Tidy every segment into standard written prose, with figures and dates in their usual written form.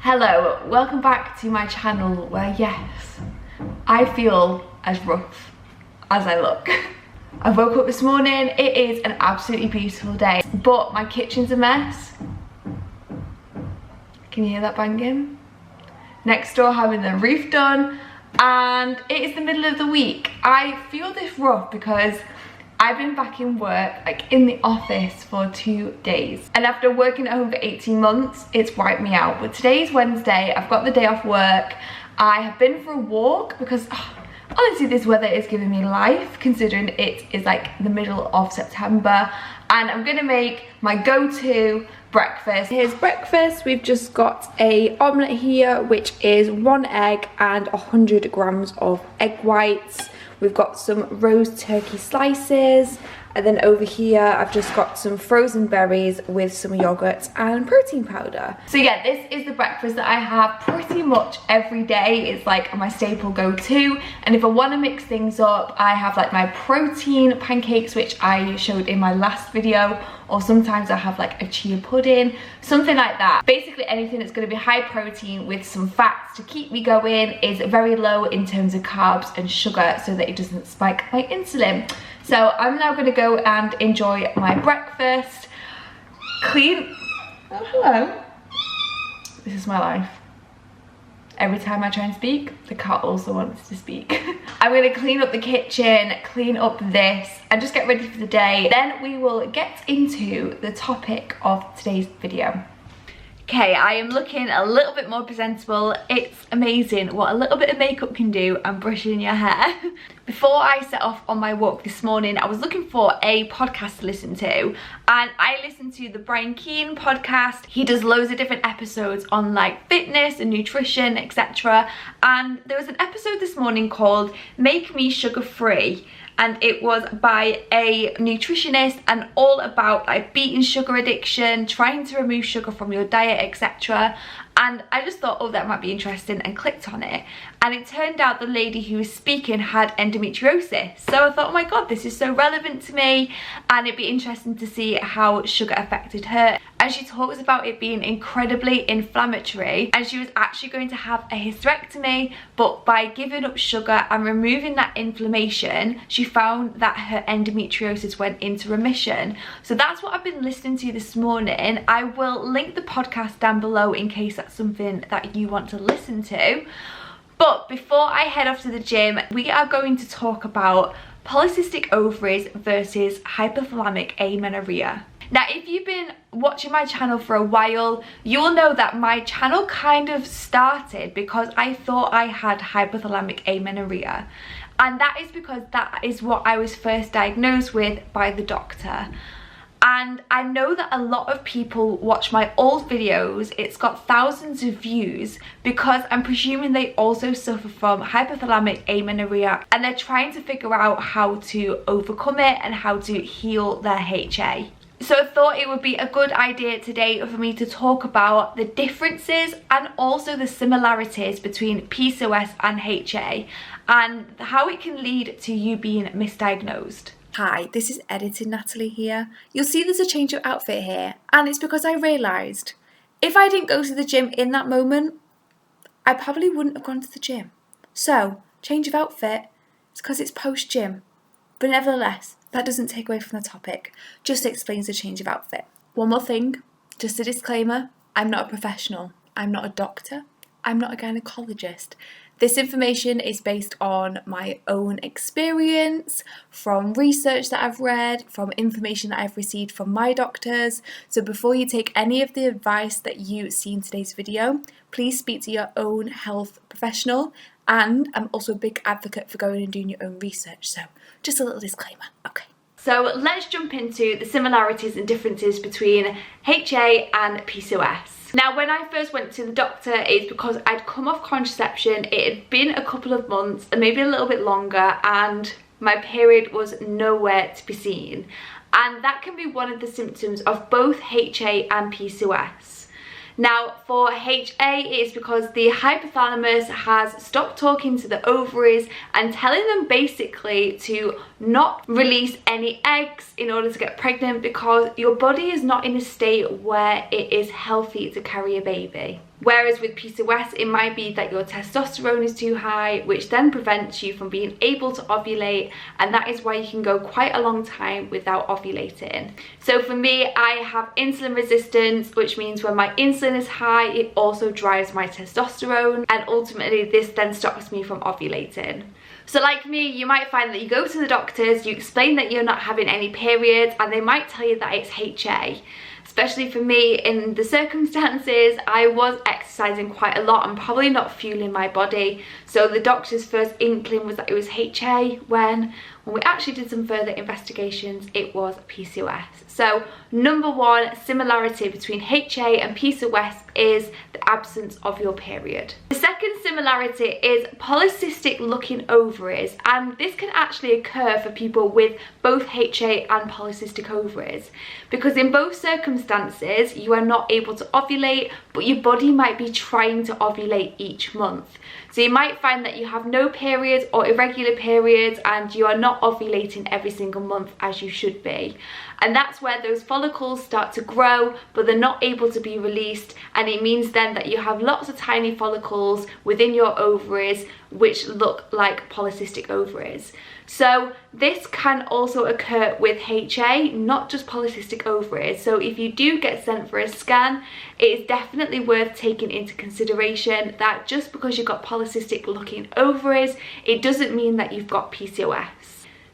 Hello, welcome back to my channel where, yes, I feel as rough as I look. I woke up this morning, it is an absolutely beautiful day, but my kitchen's a mess. Can you hear that banging? Next door having the roof done, and it is the middle of the week. I feel this rough because I've been back in work, like in the office for 2 days. And after working at home for 18 months, it's wiped me out. But today's Wednesday, I've got the day off work. I have been for a walk because honestly, this weather is giving me life considering it is like the middle of September. And I'm gonna make my go-to breakfast. Here's breakfast. We've just got a omelette here, which is 1 egg and 100 grams of egg whites. We've got some roast turkey slices, and then over here I've just got some frozen berries with some yogurt and protein powder. So yeah, this is the breakfast that I have pretty much every day. It's like my staple go-to, and if I want to mix things up, I have like my protein pancakes, which I showed in my last video, or sometimes I have like a chia pudding, something like that. Basically anything that's going to be high protein with some fats to keep me going, is very low in terms of carbs and sugar so that it doesn't spike my insulin. So I'm now going to go and enjoy my breakfast. Clean. Oh, hello. This is my life. Every time I try and speak, the cat also wants to speak. I'm going to clean up the kitchen, clean up this, and just get ready for the day. Then we will get into the topic of today's video. Okay, I am looking a little bit more presentable. It's amazing what a little bit of makeup can do and brushing your hair. Before I set off on my walk this morning, I was looking for a podcast to listen to, and I listened to the Brian Keane podcast. He does loads of different episodes on like fitness and nutrition, etc. And there was an episode this morning called Make Me Sugar Free, and it was by a nutritionist and all about like beating sugar addiction, trying to remove sugar from your diet, etc. And I just thought, oh, that might be interesting, and clicked on it. And it turned out the lady who was speaking had endometriosis. So I thought, oh my God, this is so relevant to me, and it'd be interesting to see how sugar affected her. And she talks about it being incredibly inflammatory, and she was actually going to have a hysterectomy, but by giving up sugar and removing that inflammation, she found that her endometriosis went into remission. So that's what I've been listening to this morning. I will link the podcast down below in case that's something that you want to listen to. But before I head off to the gym, we are going to talk about polycystic ovaries versus hypothalamic amenorrhea. Now, if you've been watching my channel for a while, you will know that my channel kind of started because I thought I had hypothalamic amenorrhea. And that is because that is what I was first diagnosed with by the doctor. And I know that a lot of people watch my old videos. It's got thousands of views because I'm presuming they also suffer from hypothalamic amenorrhea, and they're trying to figure out how to overcome it and how to heal their HA. So I thought it would be a good idea today for me to talk about the differences and also the similarities between PCOS and HA, and how it can lead to you being misdiagnosed. Hi, this is editing Natalie here. You'll see there's a change of outfit here, and it's because I realised if I didn't go to the gym in that moment, I probably wouldn't have gone to the gym. So, change of outfit, it's because it's post-gym. But nevertheless, that doesn't take away from the topic, just explains the change of outfit. One more thing, just a disclaimer, I'm not a professional. I'm not a doctor. I'm not a gynecologist. This information is based on my own experience, from research that I've read, from information that I've received from my doctors. So before you take any of the advice that you see in today's video, please speak to your own health professional. And I'm also a big advocate for going and doing your own research. So just a little disclaimer, okay. So let's jump into the similarities and differences between HA and PCOS. Now, when I first went to the doctor, it's because I'd come off contraception. It had been a couple of months, and maybe a little bit longer, and my period was nowhere to be seen. And that can be one of the symptoms of both HA and PCOS. Now, for HA, it is because the hypothalamus has stopped talking to the ovaries and telling them basically to not release any eggs in order to get pregnant, because your body is not in a state where it is healthy to carry a baby. Whereas with PCOS, it might be that your testosterone is too high, which then prevents you from being able to ovulate, and that is why you can go quite a long time without ovulating. So for me, I have insulin resistance, which means when my insulin is high, it also drives my testosterone, and ultimately this then stops me from ovulating. So like me, you might find that you go to the doctors, you explain that you're not having any periods, and they might tell you that it's HA. Especially for me, in the circumstances, I was exercising quite a lot and probably not fueling my body. So the doctor's first inkling was that it was HA, when we actually did some further investigations, it was PCOS. So number one similarity between HA and PCOS is the absence of your period. The second similarity is polycystic looking ovaries, and this can actually occur for people with both HA and polycystic ovaries, because in both circumstances you are not able to ovulate, but your body might be trying to ovulate each month. So you might find that you have no periods or irregular periods, and you are not ovulating every single month as you should be. And that's where those follicles start to grow, but they're not able to be released, and it means then that you have lots of tiny follicles within your ovaries which look like polycystic ovaries. So this can also occur with HA, not just polycystic ovaries. So if you do get sent for a scan, it is definitely worth taking into consideration that just because you've got polycystic looking ovaries, it doesn't mean that you've got PCOS.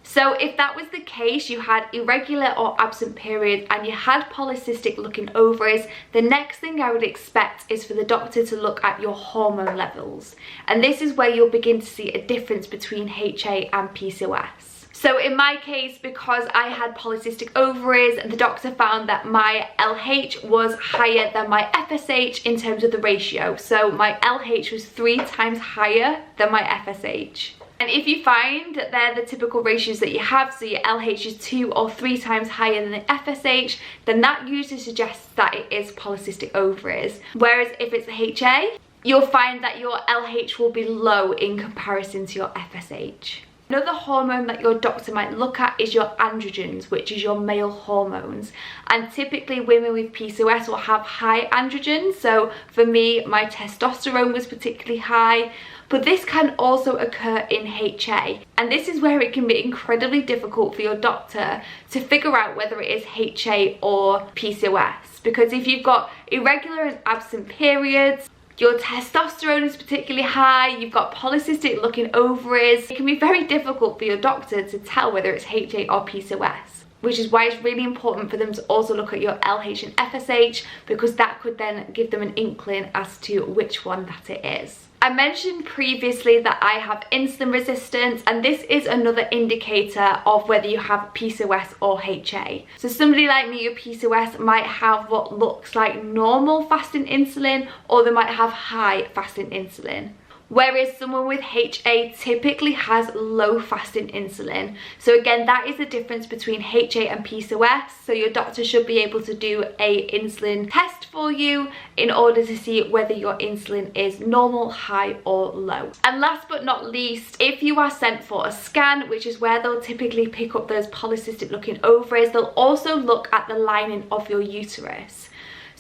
So if that was the case, you had irregular or absent periods and you had polycystic looking ovaries, the next thing I would expect is for the doctor to look at your hormone levels. And this is where you'll begin to see a difference between HA and PCOS. So in my case, because I had polycystic ovaries, the doctor found that my LH was higher than my FSH in terms of the ratio. So my LH was 3 times higher than my FSH. And if you find that they're the typical ratios that you have, so your LH is 2 or 3 times higher than the FSH, then that usually suggests that it is polycystic ovaries. Whereas if it's HA, you'll find that your LH will be low in comparison to your FSH. Another hormone that your doctor might look at is your androgens, which is your male hormones. And typically women with PCOS will have high androgens. So for me, my testosterone was particularly high. But this can also occur in HA, and this is where it can be incredibly difficult for your doctor to figure out whether it is HA or PCOS, because if you've got irregular and absent periods, your testosterone is particularly high, you've got polycystic looking ovaries, it can be very difficult for your doctor to tell whether it's HA or PCOS. Which is why it's really important for them to also look at your LH and FSH, because that could then give them an inkling as to which one that it is. I mentioned previously that I have insulin resistance, and this is another indicator of whether you have PCOS or HA. So somebody like me with PCOS might have what looks like normal fasting insulin, or they might have high fasting insulin. Whereas someone with HA typically has low fasting insulin. So again, that is the difference between HA and PCOS. So your doctor should be able to do a insulin test for you in order to see whether your insulin is normal, high or low. And last but not least, if you are sent for a scan, which is where they'll typically pick up those polycystic looking ovaries, they'll also look at the lining of your uterus.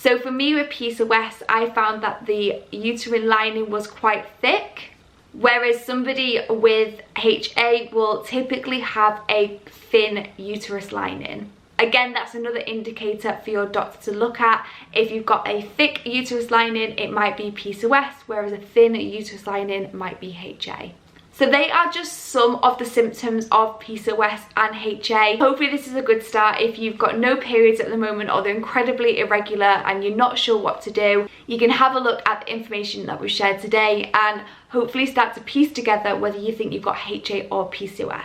So for me with PCOS, I found that the uterine lining was quite thick, whereas somebody with HA will typically have a thin uterus lining. Again, that's another indicator for your doctor to look at. If you've got a thick uterus lining, it might be PCOS, whereas a thin uterus lining might be HA. So they are just some of the symptoms of PCOS and HA. Hopefully this is a good start. If you've got no periods at the moment, or they're incredibly irregular and you're not sure what to do, you can have a look at the information that we've shared today and hopefully start to piece together whether you think you've got HA or PCOS.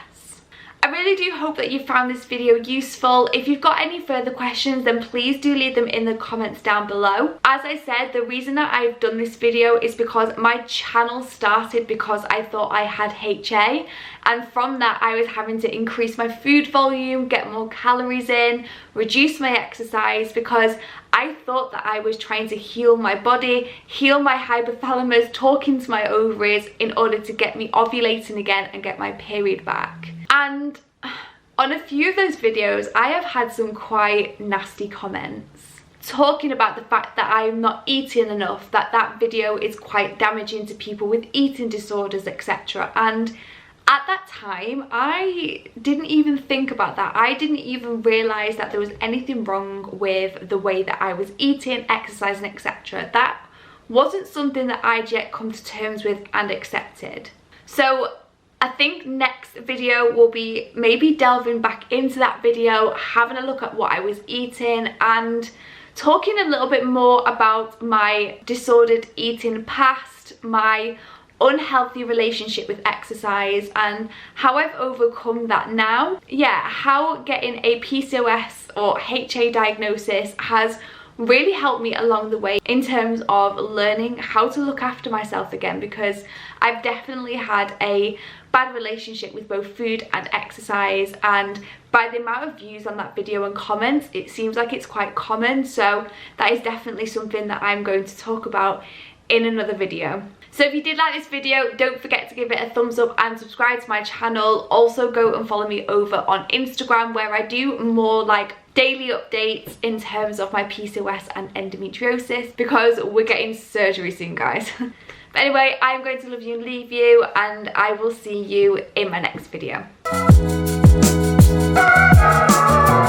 I really do hope that you found this video useful. If you've got any further questions, then please do leave them in the comments down below. As I said, the reason that I've done this video is because my channel started because I thought I had HA, and from that I was having to increase my food volume, get more calories in, reduce my exercise, because I thought that I was trying to heal my body, heal my hypothalamus, talking to my ovaries in order to get me ovulating again and get my period back. And on a few of those videos, I have had some quite nasty comments. talking about the fact that I'm not eating enough, that video is quite damaging to people with eating disorders, etc. And at that time, I didn't even think about that. I didn't even realise that there was anything wrong with the way that I was eating, exercising, etc. That wasn't something that I'd yet come to terms with and accepted. So I think next video will be maybe delving back into that video, having a look at what I was eating and talking a little bit more about my disordered eating past, my unhealthy relationship with exercise and how I've overcome that now. Yeah, how getting a PCOS or HA diagnosis has really helped me along the way in terms of learning how to look after myself again, because I've definitely had a bad relationship with both food and exercise, and by the amount of views on that video and comments, it seems like it's quite common. So that is definitely something that I'm going to talk about in another video. So if you did like this video, don't forget to give it a thumbs up and subscribe to my channel. Also go and follow me over on Instagram, where I do more like daily updates in terms of my PCOS and endometriosis, because we're getting surgery soon, guys. But anyway, I'm going to love you and leave you, and I will see you in my next video.